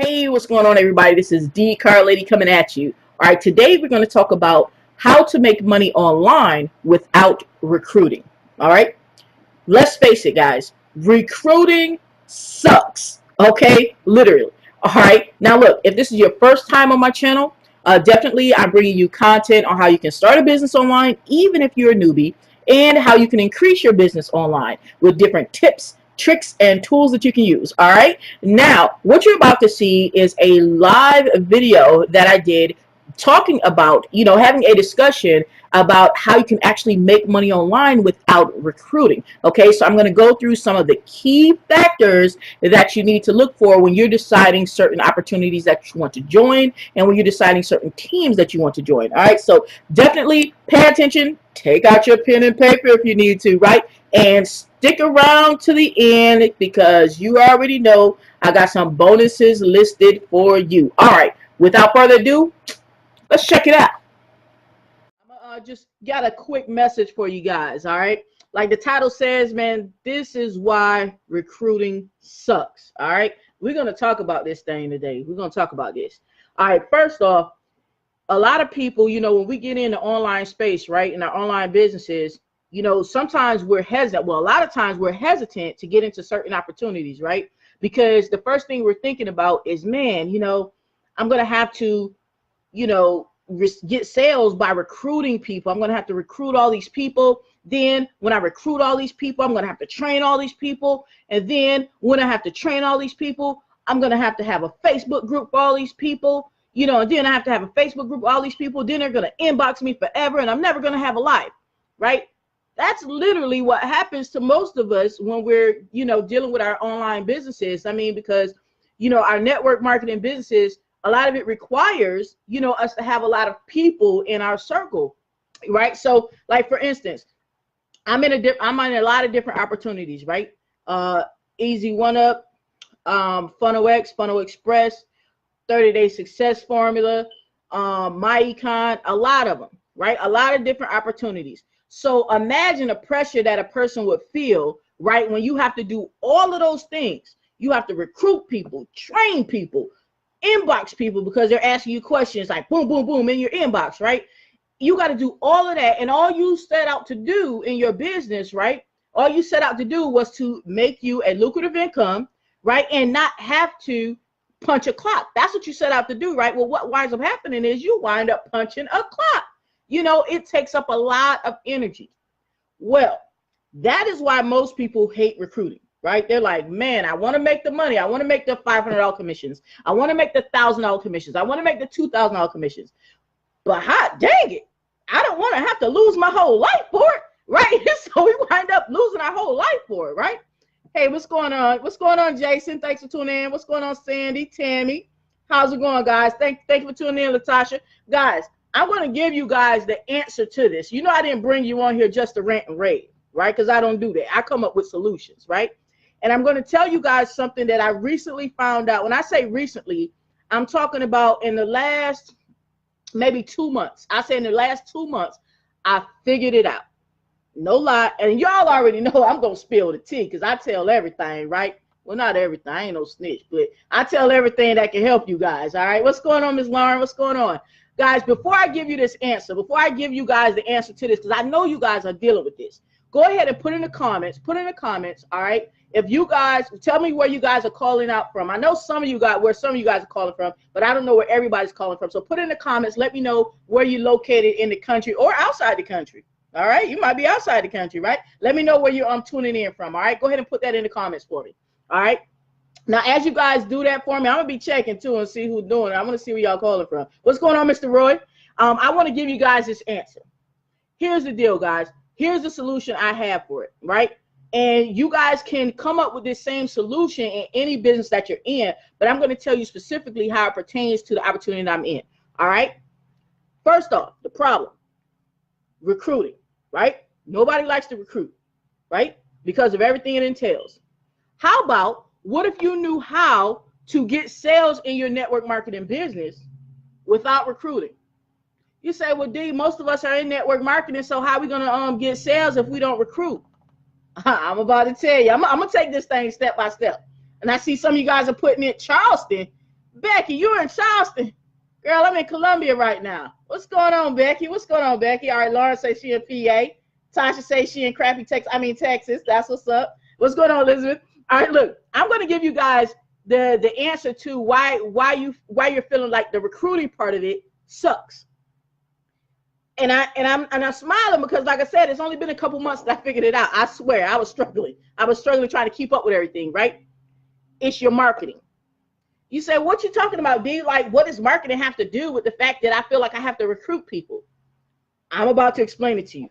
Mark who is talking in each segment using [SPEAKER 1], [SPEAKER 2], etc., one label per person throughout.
[SPEAKER 1] Hey, what's going on, everybody? This is D Car Lady coming at you. All right, today we're going to talk about how to make money online without recruiting. All right, let's face it, guys. Recruiting sucks. Okay, literally. All right. Now, look, if this is your first time on my channel, definitely I'm bringing you content on how you can start a business online, even if you're a newbie, and how you can increase your business online with different tips, tricks, and tools that you can use. All right. Now, what you're about to see is a live video that I did talking about, having a discussion about how you can actually make money online without recruiting. Okay, so I'm going to go through some of the key factors that you need to look for when you're deciding certain opportunities that you want to join and when you're deciding certain teams that you want to join. All right, so definitely pay attention, take out your pen and paper if you need to, right? And stick around to the end because you already know I got some bonuses listed for you. All right, without further ado, let's check it out. Just got a quick message for you guys. All right, like the title says, man, this is why recruiting sucks. All right, we're going to talk about this thing today. We're going to talk about this. All right, first off, a lot of people, when we get in the online space, right, in our online businesses, sometimes we're hesitant. Well, a lot of times we're hesitant to get into certain opportunities, right? Because the first thing we're thinking about is, man, I'm going to have to, get sales by recruiting people. I'm going to have to recruit all these people. Then when I recruit all these people, I'm going to have to train all these people. And then when I have to train all these people, I'm going to have a Facebook group for all these people, and then I have to have a Facebook group for all these people. Then they're going to inbox me forever and I'm never going to have a life, right? That's literally what happens to most of us when we're, dealing with our online businesses. I mean, because, our network marketing businesses, a lot of it requires, us to have a lot of people in our circle, right? So, like for instance, I'm in a lot of different opportunities, right? Easy One Up, Funnel X, Funnel Express, 30-day success formula, my econ, a lot of them, right? A lot of different opportunities. So imagine the pressure that a person would feel, right? When you have to do all of those things. You have to recruit people, train people, inbox people because they're asking you questions like boom, boom, boom in your inbox, right? You got to do all of that. And all you set out to do in your business, right? All you set out to do was to make you a lucrative income, right? And not have to punch a clock. That's what you set out to do, right? Well, what winds up happening is you wind up punching a clock. It takes up a lot of energy. Well, that is why most people hate recruiting. Right? They're like, man, I want to make the money. I want to make the $500 commissions. I want to make the $1,000 commissions. I want to make the $2,000 commissions. But hot dang it, I don't want to have to lose my whole life for it, right? So we wind up losing our whole life for it, right? Hey, what's going on? What's going on, Jason? Thanks for tuning in. What's going on, Sandy, Tammy? How's it going, guys? Thank you for tuning in, Latasha. Guys, I'm going to give you guys the answer to this. I didn't bring you on here just to rant and rave, right? Because I don't do that. I come up with solutions, right? And I'm going to tell you guys something that I recently found out. When I say recently, I'm talking about in the last maybe 2 months. I say in the last 2 months, I figured it out. No lie. And y'all already know I'm going to spill the tea because I tell everything, right? Well, not everything. I ain't no snitch, but I tell everything that can help you guys. All right. What's going on, Ms. Lauren? What's going on? Guys, before I give you this answer, before I give you guys the answer to this, because I know you guys are dealing with this, go ahead and put in the comments, all right? If you guys, tell me where you guys are calling out from. I know some of you guys, where some of you guys are calling from, but I don't know where everybody's calling from. So put in the comments, let me know where you're located in the country or outside the country, all right? You might be outside the country, right? Let me know where you're tuning in from, all right? Go ahead and put that in the comments for me, all right? Now, as you guys do that for me, I'm going to be checking, too, and see who's doing it. I want to see where y'all calling from. What's going on, Mr. Roy? I want to give you guys this answer. Here's the deal, guys. Here's the solution I have for it, right? And you guys can come up with this same solution in any business that you're in, but I'm going to tell you specifically how it pertains to the opportunity that I'm in, all right? First off, the problem, recruiting, right? Nobody likes to recruit, right? Because of everything it entails. How about, what if you knew how to get sales in your network marketing business without recruiting? You say, well, D, most of us are in network marketing, so how are we going to get sales if we don't recruit? I'm about to tell you. I'm going to take this thing step by step. And I see some of you guys are putting in Charleston. Becky, you're in Charleston. Girl, I'm in Columbia right now. What's going on, Becky? What's going on, Becky? All right, Lauren says she in PA. Tasha says she in crappy Texas. That's what's up. What's going on, Elizabeth? All right, look, I'm going to give you guys the answer to why you're feeling like the recruiting part of it sucks. And I'm smiling because, like I said, it's only been a couple months that I figured it out. I swear, I was struggling. Trying to keep up with everything, right? It's your marketing. You say, what you talking about, D? Like, what does marketing have to do with the fact that I feel like I have to recruit people? I'm about to explain it to you.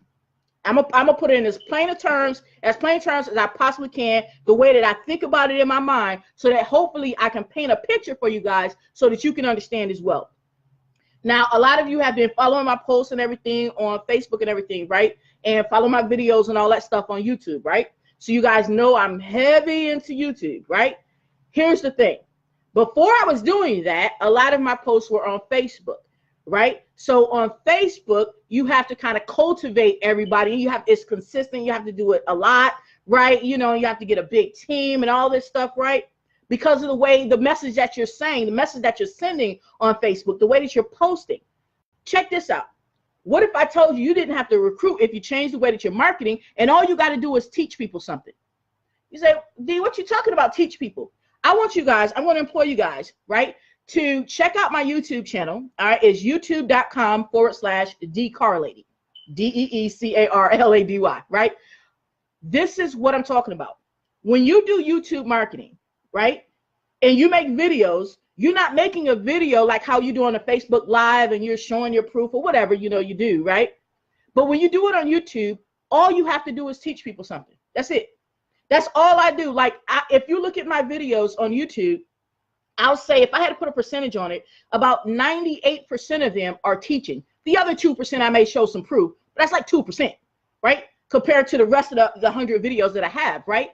[SPEAKER 1] I'm gonna put it in as plain terms as I possibly can, the way that I think about it in my mind, so that hopefully I can paint a picture for you guys so that you can understand as well. Now, a lot of you have been following my posts and everything on Facebook and everything, right? And follow my videos and all that stuff on YouTube, right? So you guys know I'm heavy into YouTube, right? Here's the thing. Before I was doing that, a lot of my posts were on Facebook, right? So on Facebook, you have to kind of cultivate everybody. It's consistent. You have to do it a lot, right? You know, you have to get a big team and all this stuff, right? Because of the way the message that you're saying, the message that you're sending on Facebook, the way that you're posting. Check this out. What if I told you didn't have to recruit if you change the way that you're marketing, and all you got to do is teach people something? You say, D, what you talking about, teach people? I want you guys, I'm going to implore you guys, right, to check out my YouTube channel. All right, it's youtube.com/DCarLady, DEECARLADY, right? This is what I'm talking about. When you do YouTube marketing, right, and you make videos, you're not making a video like how you do on a Facebook Live and you're showing your proof or whatever, you know, you do, right? But when you do it on YouTube, all you have to do is teach people something. That's it. That's all I do. Like, if you look at my videos on YouTube, I'll say, if I had to put a percentage on it, about 98% of them are teaching. The other 2% I may show some proof, but that's like 2%, right? Compared to the rest of the 100 videos that I have, right?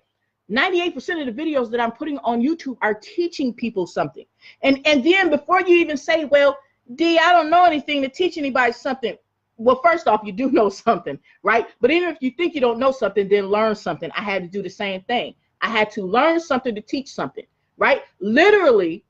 [SPEAKER 1] 98% of the videos that I'm putting on YouTube are teaching people something. And then before you even say, well, D, I don't know anything to teach anybody something. Well, first off, you do know something, right? But even if you think you don't know something, then learn something. I had to do the same thing. I had to learn something to teach something, right? Literally,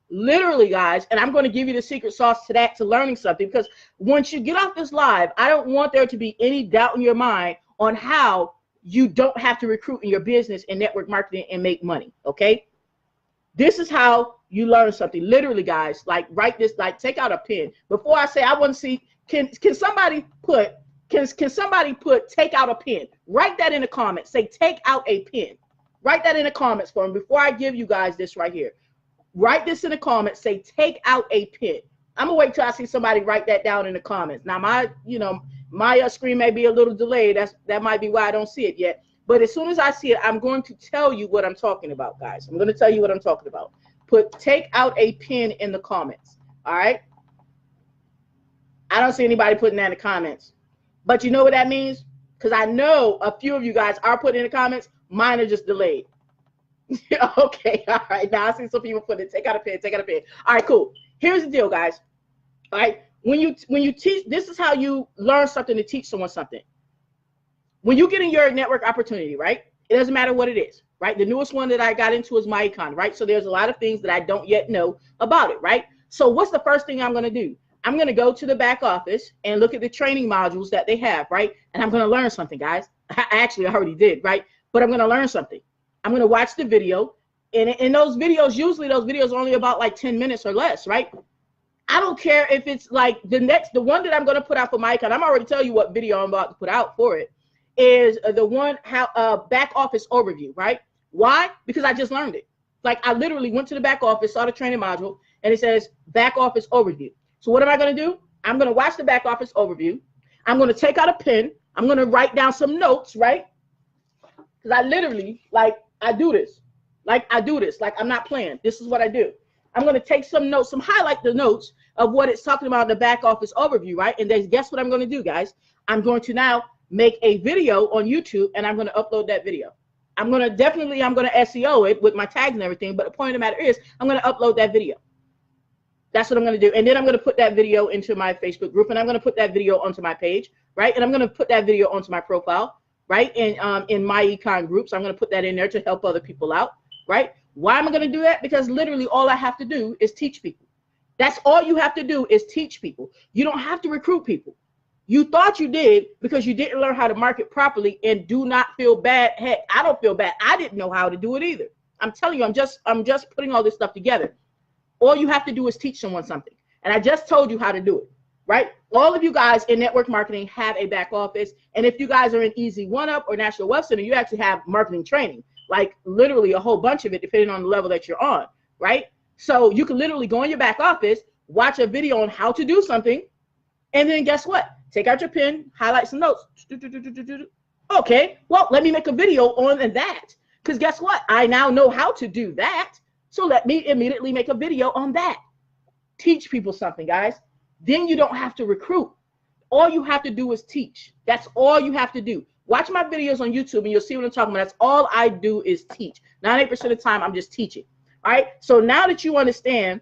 [SPEAKER 1] guys, and I'm going to give you the secret sauce to that, to learning something, because once you get off this live, I don't want there to be any doubt in your mind on how you don't have to recruit in your business and network marketing and make money, okay? This is how you learn something. Literally, guys, like write this, like take out a pen. Before I say, I want to see, can somebody put take out a pen? Write that in the comments. Say take out a pen. Write that in the comments for me before I give you guys this right here. Write this in the comments. Say take out a pen. I'm gonna wait till I see somebody write that down in the comments. Now my screen may be a little delayed. That might be why I don't see it yet. But as soon as I see it, I'm going to tell you what I'm talking about, guys. I'm going to tell you what I'm talking about. Take out a pen in the comments. All right. I don't see anybody putting that in the comments. But you know what that means? Because I know a few of you guys are putting in the comments. Mine are just delayed. Okay. All right. Now I see some people putting it. Take out a pen. Take out a pen. All right. Cool. Here's the deal, guys. All right. When you teach, this is how you learn something to teach someone something. When you get in your network opportunity, right? It doesn't matter what it is, right? The newest one that I got into is my econ, right? So there's a lot of things that I don't yet know about it, right? So what's the first thing I'm going to do? I'm going to go to the back office and look at the training modules that they have, right? And I'm going to learn something, guys. I actually already did, right? But I'm going to learn something. I'm going to watch the video. And in those videos, usually those videos are only about like 10 minutes or less, right? I don't care if it's like the one that I'm going to put out for my econ. I'm already telling you what video I'm about to put out for it. Is the one back office overview, right? Why? Because I just learned it. Like I literally went to the back office, saw the training module, and it says back office overview. So what am I going to do? I'm going to watch the back office overview. I'm going to take out a pen. I'm going to write down some notes, right? Because I literally, like, I do this. Like I'm not playing. This is what I do. I'm going to take some notes, highlight the notes of what it's talking about in the back office overview, right? And then guess what I'm going to do, guys? I'm going to now make a video on YouTube, and I'm going to upload that video. I'm going to SEO it with my tags and everything, but the point of the matter is I'm going to upload that video. That's what I'm going to do. And then I'm going to put that video into my Facebook group, and I'm going to put that video onto my page, right? And I'm going to put that video onto my profile, right? And in my econ groups, I'm going to put that in there to help other people out, right? Why am I going to do that? Because literally all I have to do is teach people. That's all you have to do is teach people. You don't have to recruit people. You thought you did because you didn't learn how to market properly, and do not feel bad. Heck, I don't feel bad. I didn't know how to do it either. I'm telling you, I'm just putting all this stuff together. All you have to do is teach someone something. And I just told you how to do it, right? All of you guys in network marketing have a back office. And if you guys are in Easy One Up or National Web Center, you actually have marketing training, like literally a whole bunch of it, depending on the level that you're on, right? So you can literally go in your back office, watch a video on how to do something, and then guess what? Take out your pen, highlight some notes. Okay, well, let me make a video on that. Because guess what? I now know how to do that. So let me immediately make a video on that. Teach people something, guys. Then you don't have to recruit. All you have to do is teach. That's all you have to do. Watch my videos on YouTube and you'll see what I'm talking about. That's all I do is teach. 98% of the time, I'm just teaching. All right. So now that you understand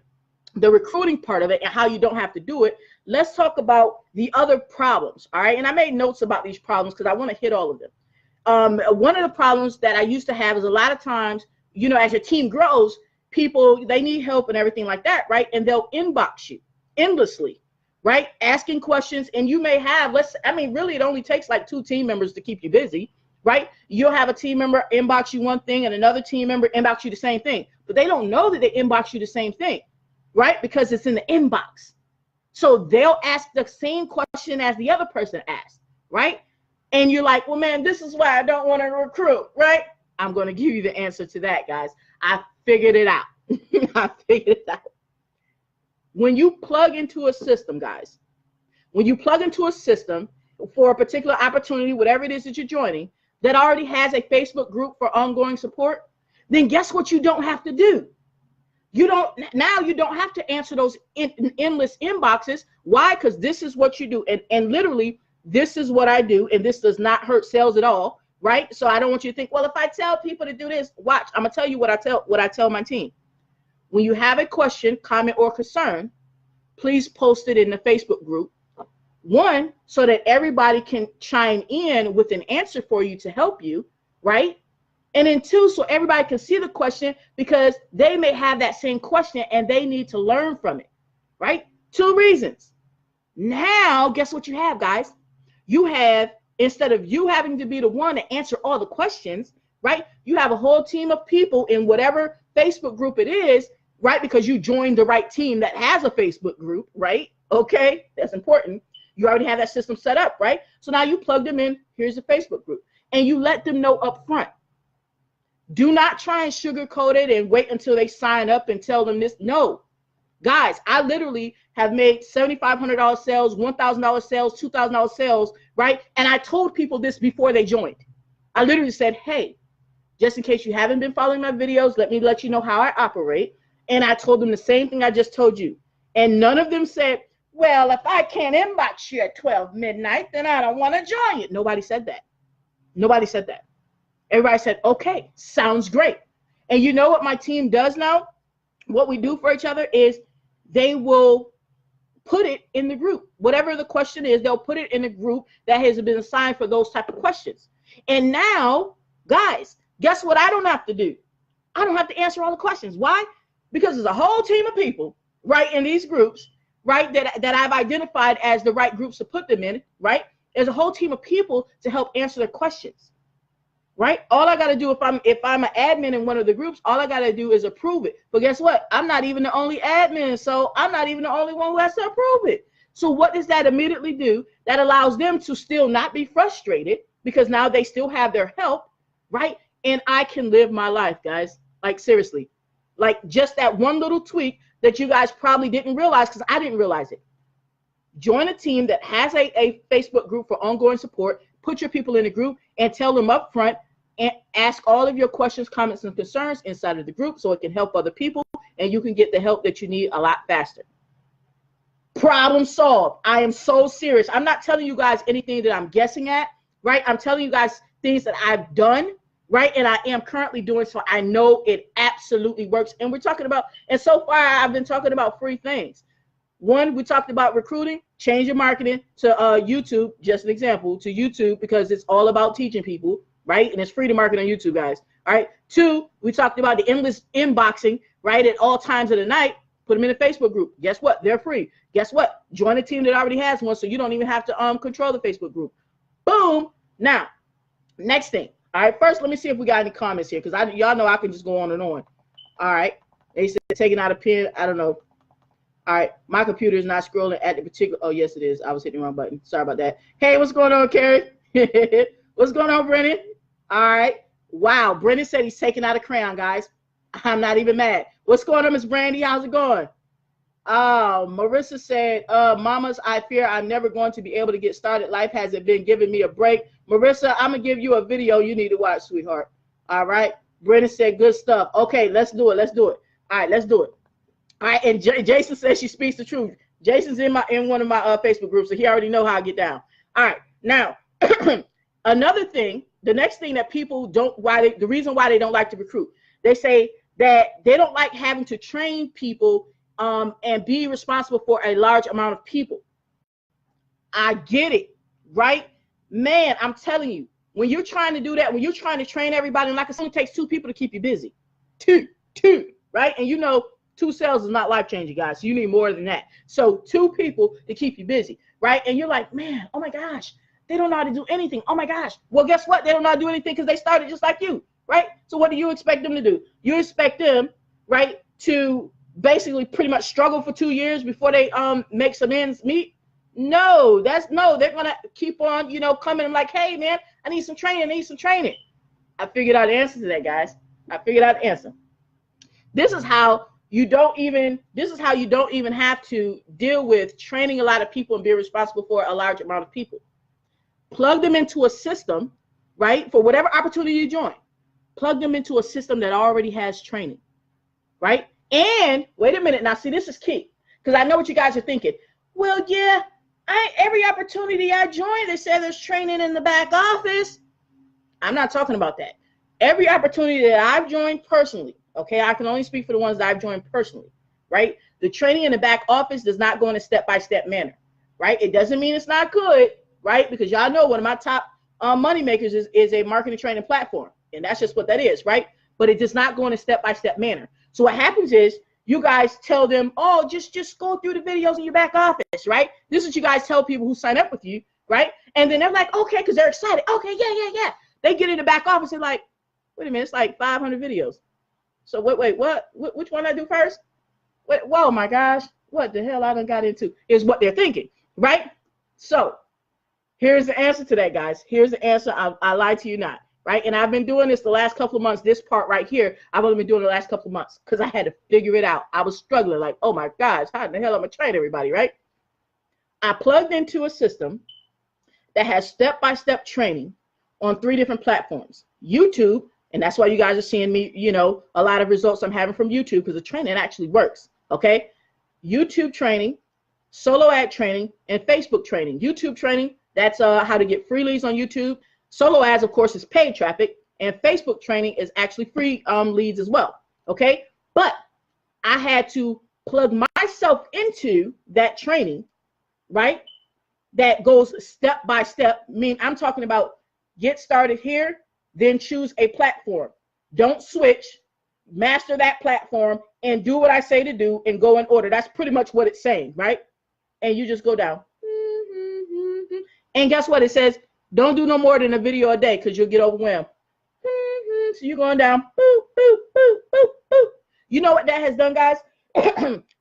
[SPEAKER 1] the recruiting part of it and how you don't have to do it, let's talk about the other problems. All right. And I made notes about these problems because I want to hit all of them. One of the problems that I used to have is a lot of times, you know, as your team grows, people, they need help and everything like that, right? And they'll inbox you endlessly, right? Asking questions, and you may have, really it only takes like 2 team members to keep you busy, right? You'll have a team member inbox you one thing and another team member inbox you the same thing, but they don't know that they inbox you the same thing, right? Because it's in the inbox. So they'll ask the same question as the other person asked, right? And you're like, well, man, this is why I don't want to recruit, right? I'm going to give you the answer to that, guys. I figured it out. I figured it out. When you plug into a system, guys, when you plug into a system for a particular opportunity, whatever it is that you're joining, that already has a Facebook group for ongoing support, then guess what you don't have to do? You don't have to answer those endless inboxes. Why? Because this is what you do. And literally, this is what I do, and this does not hurt sales at all, right? So I don't want you to think, well, if I tell people to do this, watch, I'm gonna tell you what I tell my team. When you have a question, comment, or concern, please post it in the Facebook group. 1, so that everybody can chime in with an answer for you to help you, right? And then 2, so everybody can see the question, because they may have that same question and they need to learn from it, right? 2 reasons. Now, guess what you have, guys? You have, instead of you having to be the one to answer all the questions, right? You have a whole team of people in whatever Facebook group it is, right? Because you joined the right team that has a Facebook group, right? Okay, that's important. You already have that system set up, right? So now you plug them in, here's the Facebook group, and you let them know up front. Do not try and sugarcoat it and wait until they sign up and tell them this. No. Guys, I literally have made $7,500 sales, $1,000 sales, $2,000 sales, right? And I told people this before they joined. I literally said, hey, just in case you haven't been following my videos, let me let you know how I operate. And I told them the same thing I just told you. And none of them said, well, if I can't inbox you at 12 midnight, then I don't want to join you. Nobody said that. Nobody said that. Everybody said, okay, sounds great. And you know what my team does now? What we do for each other is they will put it in the group. Whatever the question is, they'll put it in a group that has been assigned for those type of questions. And now, guys, guess what I don't have to do? I don't have to answer all the questions. Why? Because there's a whole team of people, right, in these groups, right, that I've identified as the right groups to put them in, right? There's a whole team of people to help answer their questions. Right? All I got to do, if I'm an admin in one of the groups, all I got to do is approve it. But guess what? I'm not even the only admin, so I'm not even the only one who has to approve it. So what does that immediately do? That allows them to still not be frustrated, because now they still have their help, right? And I can live my life, guys. Like, seriously. Like, just that one little tweak that you guys probably didn't realize, because I didn't realize it. Join a team that has a Facebook group for ongoing support. Put your people in a group and tell them up front, and ask all of your questions, comments, and concerns inside of the group so it can help other people and you can get the help that you need a lot faster. Problem solved. I am so serious. I'm not telling you guys anything that I'm guessing at, right? I'm telling you guys things that I've done, right? And I am currently doing, so I know it absolutely works. And we're talking about, and so far I've been talking about 3 things. 1, we talked about recruiting, change your marketing to YouTube, just an example, to YouTube, because it's all about teaching people, right? And it's free to market on YouTube, guys. All right. 2, we talked about the endless inboxing, right, at all times of the night. Put them in a Facebook group. Guess what? They're free. Guess what? Join a team that already has one, so you don't even have to control the Facebook group. Boom. Now, next thing. All right, first, let me see if we got any comments here, because y'all know I can just go on and on. All right. They said taking out a pen. I don't know. All right. My computer is not scrolling at the particular. Oh, yes, it is. I was hitting the wrong button. Sorry about that. Hey, what's going on, Carrie? What's going on, Brennan? All right. Wow. Brennan said he's taking out a crayon, guys. I'm not even mad. What's going on, Miss Brandy? How's it going? Marissa said, mamas, I fear I'm never going to be able to get started. Life hasn't been giving me a break. Marissa, I'm going to give you a video you need to watch, sweetheart. All right. Brennan said, good stuff. Okay, let's do it. Let's do it. All right, let's do it. All right. And Jason says she speaks the truth. Jason's in one of my Facebook groups, so he already know how I get down. All right. Now, another thing, the next thing that people don't, the reason why they don't like to recruit, they say that they don't like having to train people and be responsible for a large amount of people. I get it, right? Man, I'm telling you, when you're trying to do that, when you're trying to train everybody, like it only takes 2 people to keep you busy. Two, right? And you know, 2 sales is not life-changing, guys. So you need more than that. So 2 people to keep you busy, right? And you're like, man, oh my gosh, they don't know how to do anything. Oh my gosh. Well, guess what? They don't know how to do anything because they started just like you, right? So what do you expect them to do? You expect them, right, to basically pretty much struggle for 2 years before they make some ends meet? No, they're gonna keep on, you know, coming like, hey man, I need some training. I figured out the answer to that, guys. I figured out the answer. This is how you don't even have to deal with training a lot of people and be responsible for a large amount of people. Plug them into a system, right? For whatever opportunity you join, plug them into a system that already has training, right? And wait a minute. Now, see, this is key, because I know what you guys are thinking. Well, yeah, every opportunity I join, they say there's training in the back office. I'm not talking about that. Every opportunity that I've joined personally, okay, I can only speak for the ones that I've joined personally, right? The training in the back office does not go in a step-by-step manner, right? It doesn't mean it's not good, right? Because y'all know one of my top money makers is a marketing training platform, and that's just what that is, right? But it does not go in a step-by-step manner. So what happens is you guys tell them, oh, just go through the videos in your back office, right? This is what you guys tell people who sign up with you, right? And then they're like, okay, because they're excited. Okay, yeah. They get in the back office and like, wait a minute, it's like 500 videos. So wait, what? Which one I do first? Whoa, my gosh, what the hell I done got into is what they're thinking, right? So here's the answer to that, guys. Here's the answer. I lied to you not. Right? And I've been doing this the last couple of months. This part right here, I've only been doing it the last couple of months because I had to figure it out. I was struggling like, oh my gosh, how in the hell am I train everybody, right? I plugged into a system that has step-by-step training on 3 different platforms. YouTube, and that's why you guys are seeing me, you know, a lot of results I'm having from YouTube because the training actually works, okay? YouTube training, solo ad training, and Facebook training. YouTube training, that's how to get free leads on YouTube. Solo ads, of course, is paid traffic, and Facebook training is actually free leads as well, okay? But I had to plug myself into that training, right? That goes step by step. I'm talking about get started here, then choose a platform. Don't switch, master that platform, and do what I say to do and go in order. That's pretty much what it's saying, right? And you just go down. And guess what? It says, don't do no more than a video a day because you'll get overwhelmed. So you're going down. Boop, boop, boop, boop, boop. You know what that has done, guys?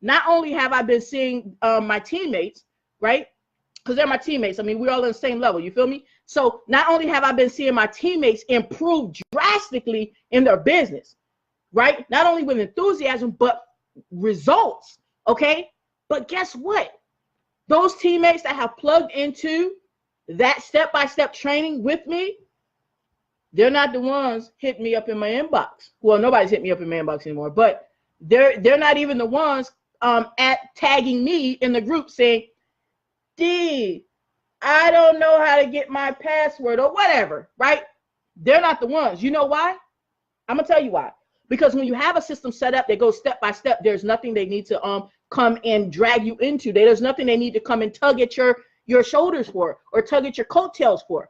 [SPEAKER 1] Not only have I been seeing my teammates, right? Because they're my teammates. I mean, we're all on the same level. You feel me? So not only have I been seeing my teammates improve drastically in their business, right? Not only with enthusiasm, but results, okay? But guess what? Those teammates that have plugged into that step-by-step training with me, they're not the ones hitting me up in my inbox. Well, nobody's hitting me up in my inbox anymore, but they're not even the ones at tagging me in the group saying, D, I don't know how to get my password or whatever, right? They're not the ones. You know why? I'm gonna tell you why. Because when you have a system set up that goes step by step, there's nothing they need to come and drag you into. There's nothing they need to come and tug at your shoulders for or tug at your coattails for,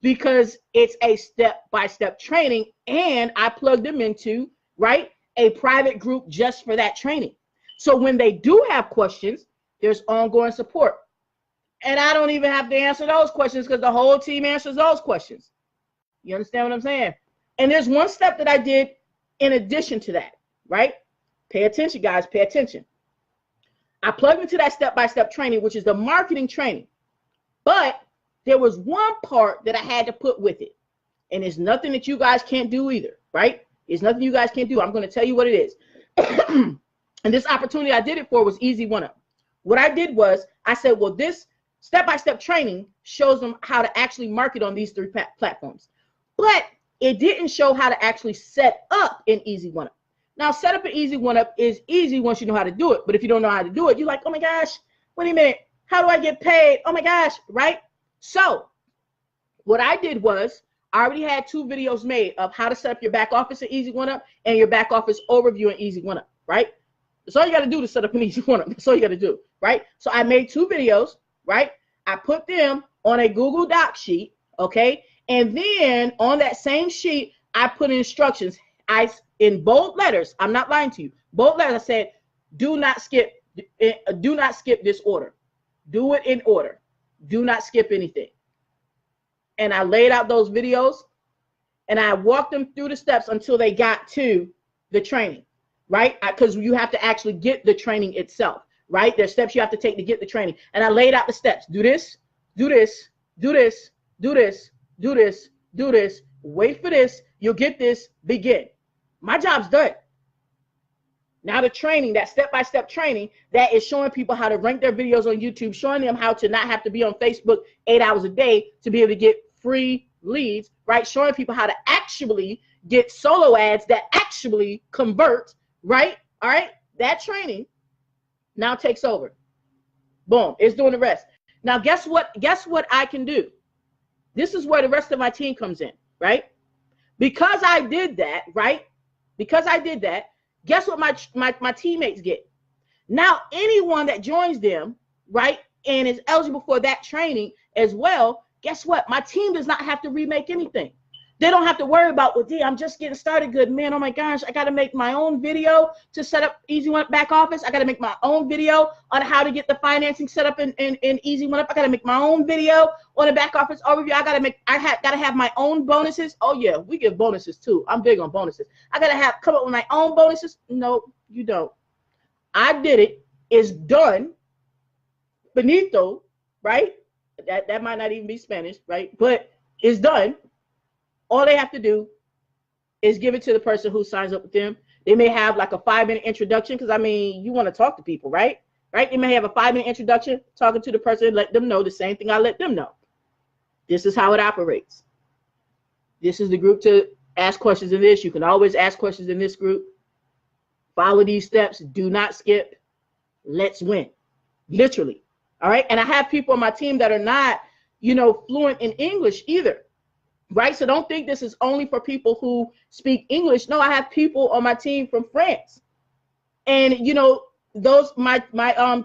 [SPEAKER 1] because it's a step-by-step training, and I plugged them into, right, a private group just for that training. So when they do have questions, there's ongoing support. And I don't even have to answer those questions because the whole team answers those questions. You understand what I'm saying? And there's one step that I did in addition to that, right? Pay attention, guys, pay attention. I plugged into that step-by-step training, which is the marketing training. But there was one part that I had to put with it. And it's nothing that you guys can't do either, right? It's nothing you guys can't do. I'm going to tell you what it is. And this opportunity I did it for was Easy One Up. What I did was I said, well, this step-by-step training shows them how to actually market on these 3 platforms. But it didn't show how to actually set up an Easy One Up. Now, set up an Easy One Up is easy once you know how to do it. But if you don't know how to do it, you're like, oh my gosh, wait a minute. How do I get paid? Oh my gosh, right? So what I did was I already had 2 videos made of how to set up your back office in Easy One Up and your back office overview in Easy One Up, right? That's all you got to do to set up an Easy One Up. That's all you got to do, right? So I made 2 videos, right? I put them on a Google Doc sheet, okay? And then on that same sheet, I put instructions. In bold letters, I'm not lying to you, bold letters, I said, do not skip this order. Do it in order. Do not skip anything. And I laid out those videos and I walked them through the steps until they got to the training, right? Because you have to actually get the training itself, right? There's steps you have to take to get the training. And I laid out the steps. Do this, do this, do this, do this, do this, do this. Wait for this. You'll get this. Begin. My job's done. Now the training, that step-by-step training, that is showing people how to rank their videos on YouTube, showing them how to not have to be on Facebook 8 hours a day to be able to get free leads, right? Showing people how to actually get solo ads that actually convert, right? All right, that training now takes over. Boom, it's doing the rest. Now guess what I can do? This is where the rest of my team comes in, right? Because I did that, right? Because I did that, guess what my teammates get? Now, anyone that joins them, right, and is eligible for that training as well, guess what? My team does not have to remake anything. They don't have to worry about, well, D, I'm just getting started good, man. Oh my gosh, I got to make my own video to set up Easy One Up back office. I got to make my own video on how to get the financing set up in Easy One Up. I got to make my own video on the back office overview. I got to have my own bonuses. Oh yeah, we give bonuses too. I'm big on bonuses. I got to come up with my own bonuses. No, you don't. I did it. It's done. Finito, right? That might not even be Spanish, right? But it's done. All they have to do is give it to the person who signs up with them. They may have like a 5-minute introduction because, I mean, you want to talk to people, right? Right? They may have a 5-minute introduction, talking to the person, let them know the same thing I let them know. This is how it operates. This is the group to ask questions in this. You can always ask questions in this group. Follow these steps. Do not skip. Let's win. Literally. All right? And I have people on my team that are not, fluent in English either. Right? So don't think this is only for people who speak English. No, I have people on my team from France. And, those my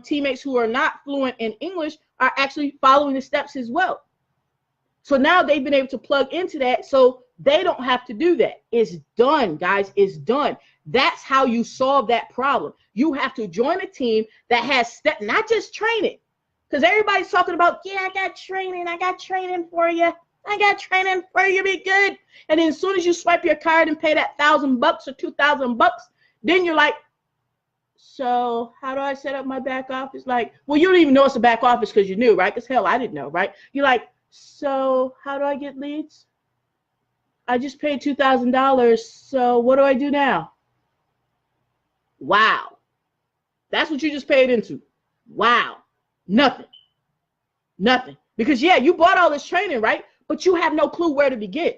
[SPEAKER 1] teammates who are not fluent in English are actually following the steps as well. So now they've been able to plug into that so they don't have to do that. It's done, guys. It's done. That's how you solve that problem. You have to join a team that has not just training. Because everybody's talking about, yeah, I got training for you. I got training for you, be good. And then as soon as you swipe your card and pay that $1,000 or $2,000, then you're like, so how do I set up my back office? Like, well, you don't even know it's a back office because you're new, right? Because hell, I didn't know, right? You're like, so how do I get leads? I just paid $2,000. So what do I do now? Wow. That's what you just paid into. Wow. Nothing. Because yeah, you bought all this training, right? But you have no clue where to begin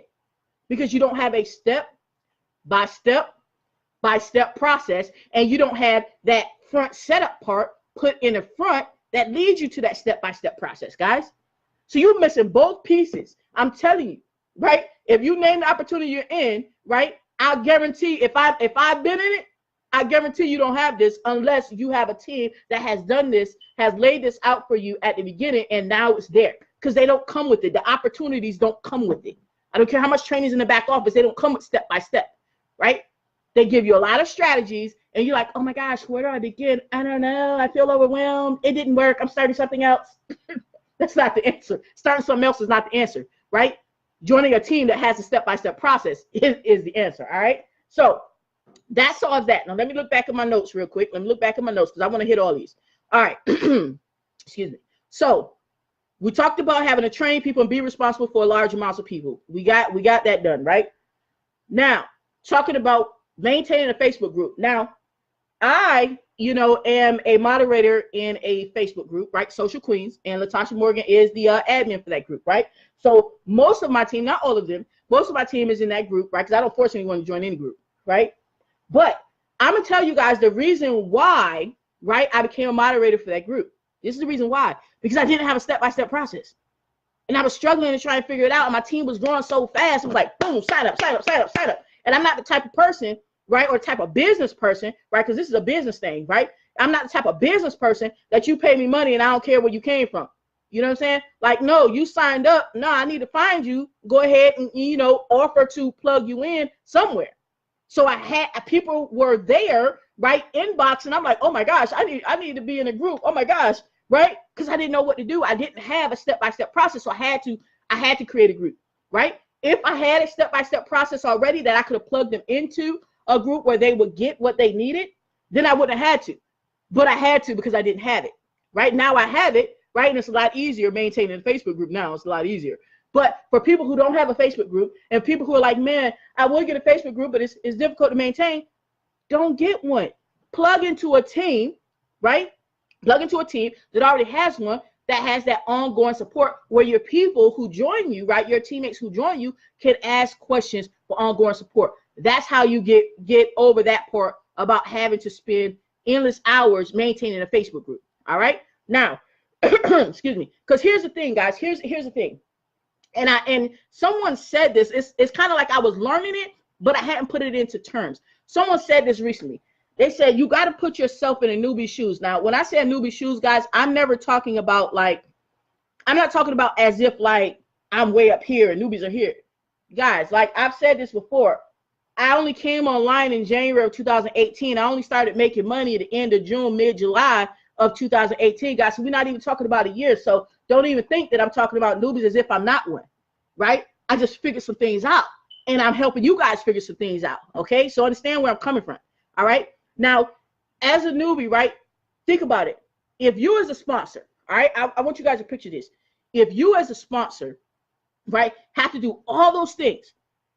[SPEAKER 1] because you don't have a step-by-step process, and you don't have that front setup part put in the front that leads you to that step-by-step process, guys. So you're missing both pieces. I'm telling you, right? If you name the opportunity you're in, right, I'll guarantee if I've been in it, I guarantee you don't have this unless you have a team that has done this, has laid this out for you at the beginning, and now it's there. Because they don't come with it. The opportunities don't come with it. I don't care how much training is in the back office. They don't come with step by step, right? They give you a lot of strategies, and you're like, oh my gosh, where do I begin? I don't know. I feel overwhelmed. It didn't work. I'm starting something else. That's not the answer. Starting something else is not the answer, right? Joining a team that has a step-by-step process is the answer, all right? So that solves that. Now, let me look back at my notes real quick. Let me look back at my notes because I want to hit all these. All right. Excuse me. So we talked about having to train people and be responsible for large amounts of people. We got that done, right? Now, talking about maintaining a Facebook group. Now, I, am a moderator in a Facebook group, right? Social Queens, and Latasha Morgan is the admin for that group, right? So most of my team, not all of them, most of my team is in that group, right? Because I don't force anyone to join any group, right? But I'm gonna tell you guys the reason why, right? I became a moderator for that group. This is the reason why, because I didn't have a step-by-step process, and I was struggling to try and figure it out. And my team was growing so fast. It was like, boom, sign up. And I'm not the type of person, right, or type of business person, right? Because this is a business thing, right? I'm not the type of business person that you pay me money and I don't care where you came from. You know what I'm saying? Like, no, you signed up. No, I need to find you. Go ahead and, offer to plug you in somewhere. So I had people were there, right, inbox, and I'm like, oh my gosh, I need to be in a group. Oh my gosh, right? Because I didn't know what to do. I didn't have a step-by-step process, so I had to create a group, right? If I had a step-by-step process already that I could have plugged them into a group where they would get what they needed, then I wouldn't have had to. But I had to because I didn't have it. Right now I have it, right? And it's a lot easier maintaining a Facebook group now. It's a lot easier. But for people who don't have a Facebook group and people who are like, man, I would get a Facebook group, but it's difficult to maintain, don't get one. Plug into a team, right? Plug into a team that already has one that has that ongoing support where your people who join you, right, your teammates who join you can ask questions for ongoing support. That's how you get over that part about having to spend endless hours maintaining a Facebook group. All right. Now, excuse me, because here's the thing, guys. Here's the thing. And someone said this. It's kind of like I was learning it, but I hadn't put it into terms. Someone said this recently. They said you got to put yourself in a newbie's shoes. Now, when I say a newbie's shoes, guys, I'm never talking about I'm not talking about as if like I'm way up here and newbies are here. Guys, like I've said this before, I only came online in January of 2018. I only started making money at the end of June, mid-July of 2018, guys. So we're not even talking about a year. So don't even think that I'm talking about newbies as if I'm not one, right? I just figured some things out, and I'm helping you guys figure some things out, okay? So understand where I'm coming from, all right? Now, as a newbie, right, think about it. If you as a sponsor, all right, I want you guys to picture this. If you as a sponsor, right, have to do all those things,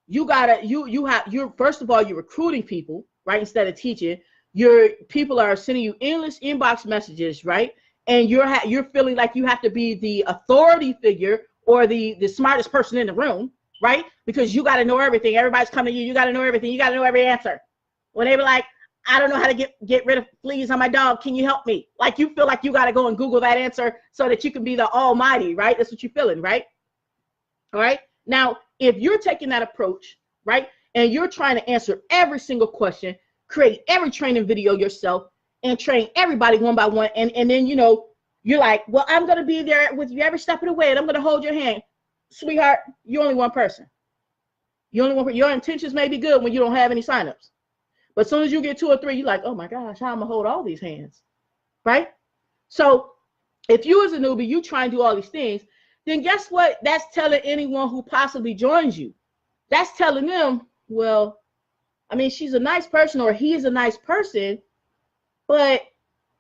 [SPEAKER 1] you're first of all, you're recruiting people, right, instead of teaching. Your people are sending you endless inbox messages, right? And you're feeling like you have to be the authority figure or the smartest person in the room, right? Because you got to know everything. Everybody's coming to you. You got to know everything. You got to know every answer. When they were like, I don't know how to get rid of fleas on my dog. Can you help me? Like you feel like you got to go and Google that answer so that you can be the almighty, right? That's what you're feeling, right? All right. Now, if you're taking that approach, right, and you're trying to answer every single question, create every training video yourself, and train everybody one by one, and then, you're like, well, I'm going to be there with you every step of the way, and I'm going to hold your hand. Sweetheart, you're only one person. Your intentions may be good when you don't have any signups. But as soon as you get 2 or 3, you're like, oh, my gosh, how am I going to hold all these hands, right? So if you as a newbie, you try and do all these things, then guess what? That's telling anyone who possibly joins you. That's telling them, well, I mean, she's a nice person or he is a nice person, but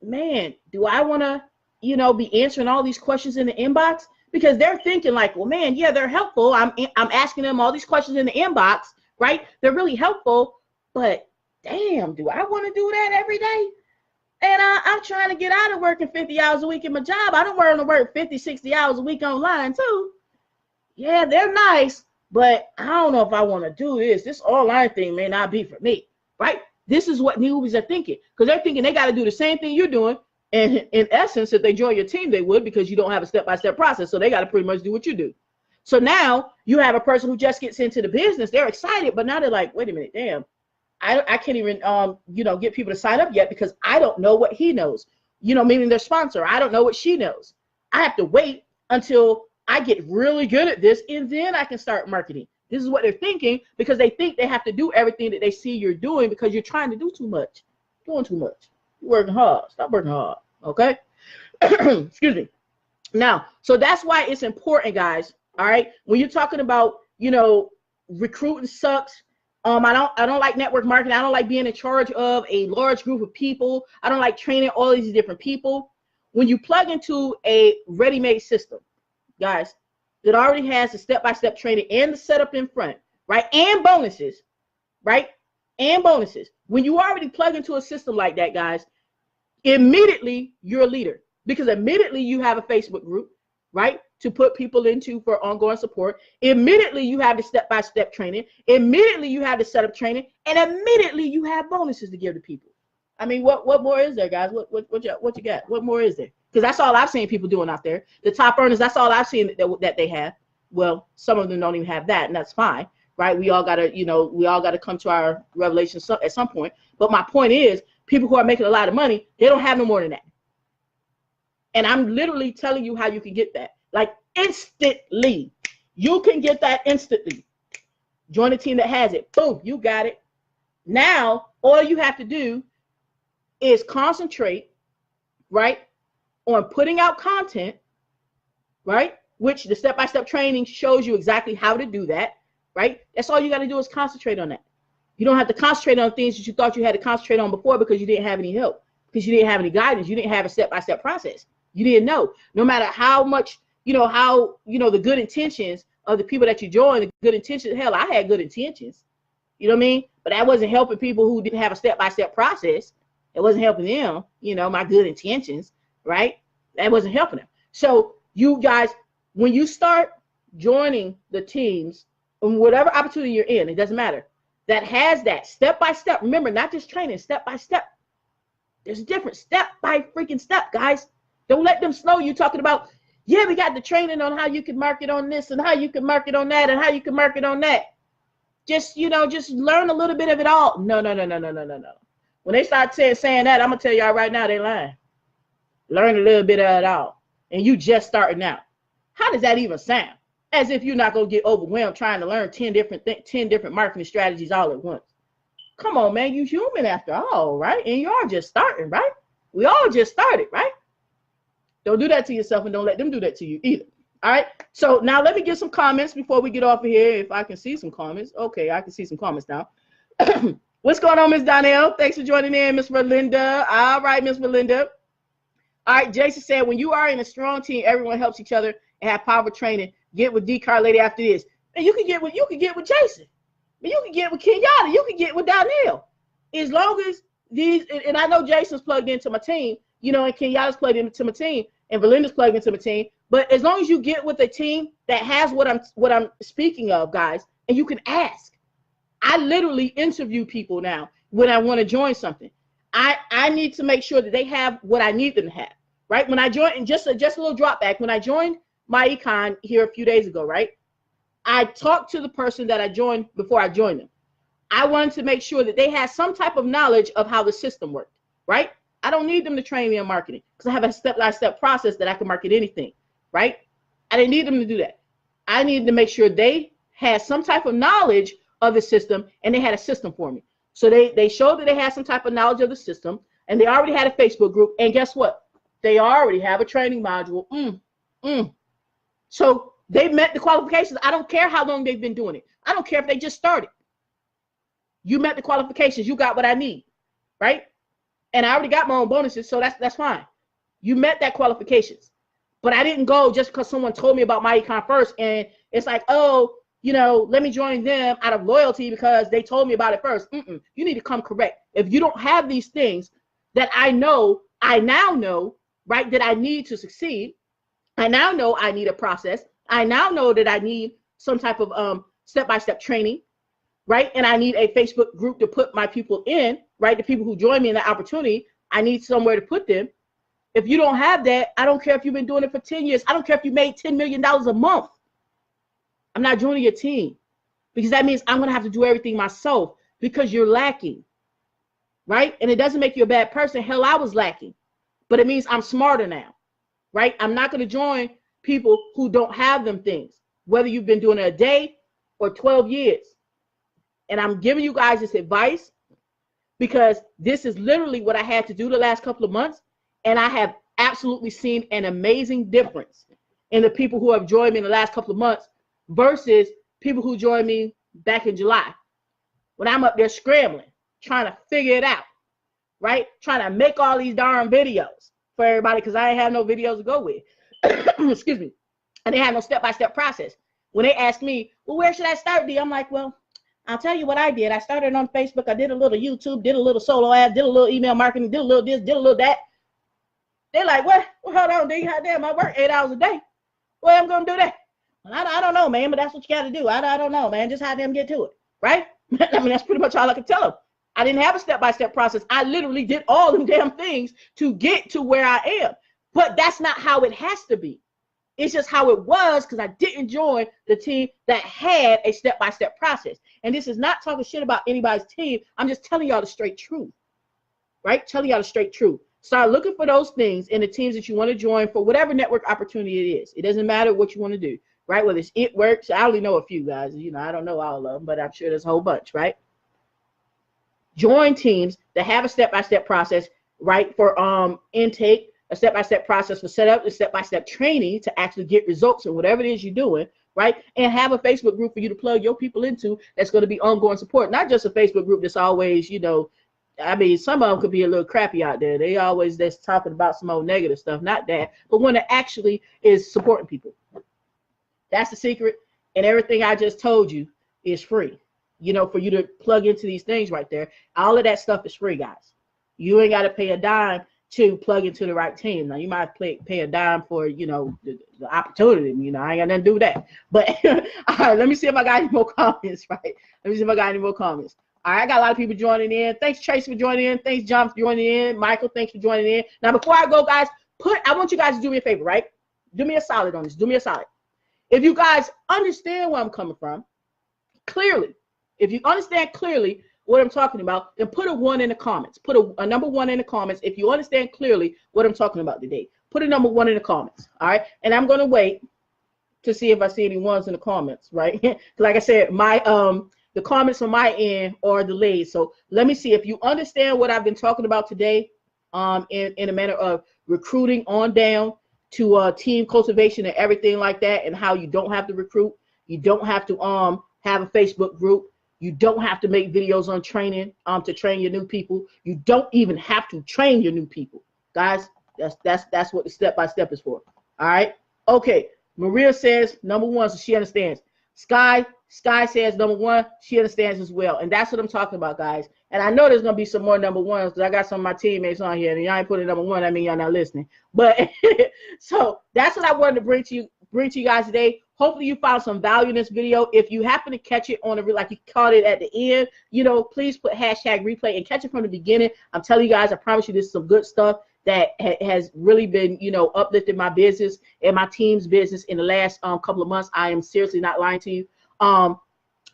[SPEAKER 1] man, do I want to, be answering all these questions in the inbox? Because they're thinking like, well, man, yeah, they're helpful. I'm asking them all these questions in the inbox, right? They're really helpful, but damn, do I want to do that every day? And I'm trying to get out of working 50 hours a week in my job. I don't want to work 50, 60 hours a week online too. Yeah, they're nice, but I don't know if I want to do this. This online thing may not be for me, right? This is what newbies are thinking, because they're thinking they got to do the same thing you're doing. And in essence, if they join your team, they would, because you don't have a step-by-step process. So they got to pretty much do what you do. So now you have a person who just gets into the business. They're excited, but now they're like, wait a minute, damn. I can't even, get people to sign up yet because I don't know what he knows, meaning their sponsor. I don't know what she knows. I have to wait until I get really good at this, and then I can start marketing. This is what they're thinking, because they think they have to do everything that they see you're doing because you're trying to do too much. Doing too much. You're working hard. Stop working hard. Okay? Excuse me. Now, so that's why it's important, guys. All right. When you're talking about, recruiting sucks. I don't like network marketing. I don't like being in charge of a large group of people. I don't like training all these different people. When you plug into a ready-made system, guys, that already has the step-by-step training and the setup in front, right? And bonuses, right? And bonuses. When you already plug into a system like that, guys, immediately you're a leader, because immediately you have a Facebook group, right, to put people into for ongoing support. Immediately you have the step-by-step training. Immediately you have the setup training, and immediately you have bonuses to give to people. I mean, what more is there, guys? What you got? What more is there? Because that's all I've seen people doing out there. The top earners, that's all I've seen that they have. Well, some of them don't even have that, and that's fine, right? We all gotta come to our revelation at some point. But my point is, people who are making a lot of money, they don't have no more than that. And I'm literally telling you how you can get that. Like, instantly. You can get that instantly. Join a team that has it. Boom, you got it. Now, all you have to do is concentrate, right, on putting out content, right, which the step-by-step training shows you exactly how to do that, right? That's all you got to do is concentrate on that. You don't have to concentrate on things that you thought you had to concentrate on before because you didn't have any help, because you didn't have any guidance. You didn't have a step-by-step process. You didn't know. No matter how much, the good intentions of the people that you join, the good intentions, hell, I had good intentions. You know what I mean? But that wasn't helping people who didn't have a step-by-step process. It wasn't helping them, my good intentions, right? That wasn't helping them. So you guys, when you start joining the teams, in whatever opportunity you're in, it doesn't matter, that has that step-by-step, remember, not just training, step-by-step. There's a difference, step-by-freaking-step, guys. Don't let them slow you talking about, yeah, we got the training on how you can market on this and how you can market on that and how you can market on that. Just, just learn a little bit of it all. No. When they start saying that, I'm going to tell y'all right now, they lying. Learn a little bit of it all. And you just starting out. How does that even sound? As if you're not going to get overwhelmed trying to learn 10 different marketing strategies all at once. Come on, man. You're human after all, right? And you are just starting, right? We all just started, right? Don't do that to yourself, and don't let them do that to you either. All right. So now let me get some comments before we get off of here. If I can see some comments. Okay, I can see some comments now. What's going on, Miss Donnell? Thanks for joining in, Miss Melinda. All right, Miss Melinda. All right, Jason said, when you are in a strong team, everyone helps each other and have powerful training. Get with D Car Lady after this. And you can get with Jason. You can get with Kenyatta. You can get with Donnell. As long as these, and I know Jason's plugged into my team, and Kenyatta's plugged into my team, and Belinda's plugged into my team. But as long as you get with a team that has what I'm speaking of, guys, and you can ask. I literally interview people now when I want to join something. I need to make sure that they have what I need them to have, right? When I joined, and just a little drop back, when I joined my econ here a few days ago, right? I talked to the person that I joined before I joined them. I wanted to make sure that they had some type of knowledge of how the system worked, right? I don't need them to train me on marketing because I have a step-by-step process that I can market anything, right? I didn't need them to do that. I needed to make sure they had some type of knowledge of the system, and they had a system for me. So they showed that they had some type of knowledge of the system, and they already had a Facebook group, and guess what? They already have a training module. So they met the qualifications. I don't care how long they've been doing it. I don't care if they just started. You met the qualifications. You got what I need, right? And I already got my own bonuses, so that's fine. You met that qualifications. But I didn't go just because someone told me about my econ first, and it's like, oh, let me join them out of loyalty because they told me about it first. You need to come correct. If you don't have these things that I now know, right, that I need to succeed, I now know I need a process. I now know that I need some type of step-by-step training, right? And I need a Facebook group to put my people in, right? The people who join me in that opportunity, I need somewhere to put them. If you don't have that, I don't care if you've been doing it for 10 years. I don't care if you made $10 million a month. I'm not joining your team because that means I'm going to have to do everything myself because you're lacking, right? And it doesn't make you a bad person. Hell, I was lacking, but it means I'm smarter now, right? I'm not going to join people who don't have them things, whether you've been doing it a day or 12 years. And I'm giving you guys this advice because this is literally what I had to do the last couple of months. And I have absolutely seen an amazing difference in the people who have joined me in the last couple of months versus people who joined me back in July, when I'm up there scrambling, trying to figure it out, right? Trying to make all these darn videos for everybody because I ain't have no videos to go with. Excuse me. And they had no step-by-step process. When they asked me, well, where should I start, D? I'm like, well, I'll tell you what I did. I started on Facebook. I did a little YouTube, did a little solo ad, did a little email marketing, did a little this, did a little that. They're like, what? Well, hold on, D. Damn, I work 8 hours a day. Well, I'm going to do that. Well, I don't know, man, but that's what you got to do. I don't know, man. Just have them get to it, right? I mean, that's pretty much all I could tell them. I didn't have a step-by-step process. I literally did all them damn things to get to where I am. But that's not how it has to be. It's just how it was because I didn't join the team that had a step-by-step process. And this is not talking shit about anybody's team. I'm just telling y'all the straight truth, right? Telling y'all the straight truth. Start looking for those things in the teams that you want to join for whatever network opportunity it is. It doesn't matter what you want to do, right? Whether it's It Works. I only know a few guys. You know, I don't know all of them, but I'm sure there's a whole bunch, right? Join teams that have a step-by-step process, right, for intake, a step-by-step process for setup, a step-by-step training to actually get results in whatever it is you're doing, right? And have a Facebook group for you to plug your people into that's going to be ongoing support. Not just a Facebook group that's always, you know, I mean, some of them could be a little crappy out there. They always just talking about some old negative stuff, not that, but one that actually is supporting people. That's the secret. And everything I just told you is free, you know, for you to plug into these things right there. All of that stuff is free, guys. You ain't got to pay a dime to plug into the right team. Now, you might pay a dime for, you know, the opportunity. You know, I ain't got nothing to do with that. But, all right, let me see if I got any more comments, right? Let me see if I got any more comments. All right, I got a lot of people joining in. Thanks, Tracy, for joining in. Thanks, John, for joining in. Michael, thanks for joining in. Now, before I go, guys, I want you guys to do me a favor, right? Do me a solid on this. Do me a solid. If you guys understand where I'm coming from, clearly, if you understand clearly what I'm talking about, then put a 1 in the comments. Put a number 1 in the comments if you understand clearly what I'm talking about today. Put a number 1 in the comments, all right? And I'm going to wait to see if I see any ones in the comments, right? Like I said, my the comments on my end are delayed. So let me see if you understand what I've been talking about today in a manner of recruiting on down to team cultivation and everything like that, and how you don't have to recruit. You don't have to have a Facebook group. You don't have to make videos on training to train your new people. You don't even have to train your new people. Guys, that's what the step-by-step is for. All right? Okay. Maria says number 1, so she understands. Sky says number 1, she understands as well. And that's what I'm talking about, guys. And I know there's going to be some more number 1s because I got some of my teammates on here and y'all ain't putting number 1. I mean, y'all not listening. But so that's what I wanted to bring to you guys today. Hopefully you found some value in this video. If you happen to catch it on like you caught it at the end, you know, please put #replay and catch it from the beginning. I'm telling you guys, I promise you this is some good stuff that has really been, you know, uplifted my business and my team's business in the last couple of months. I am seriously not lying to you.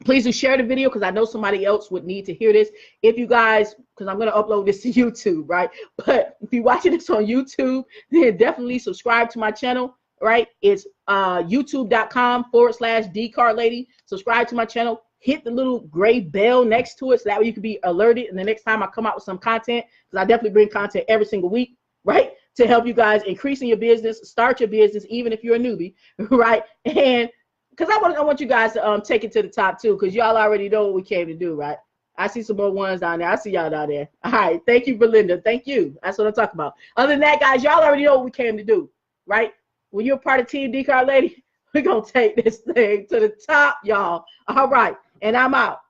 [SPEAKER 1] Please do share the video because I know somebody else would need to hear this. If you guys, because I'm going to upload this to YouTube, right? But if you're watching this on YouTube, then definitely subscribe to my channel, right? It's youtube.com/dcarlady. Subscribe to my channel. Hit the little gray bell next to it so that way you can be alerted. And the next time I come out with some content, because I definitely bring content every single week, right? To help you guys increase in your business, start your business, even if you're a newbie, right? And because I want you guys to take it to the top too, because y'all already know what we came to do, right? I see some more 1s down there. I see y'all down there. All right. Thank you, Belinda. Thank you. That's what I'm talking about. Other than that, guys, y'all already know what we came to do, right? When you're part of Team D Car Lady, we're going to take this thing to the top, y'all. All right. And I'm out.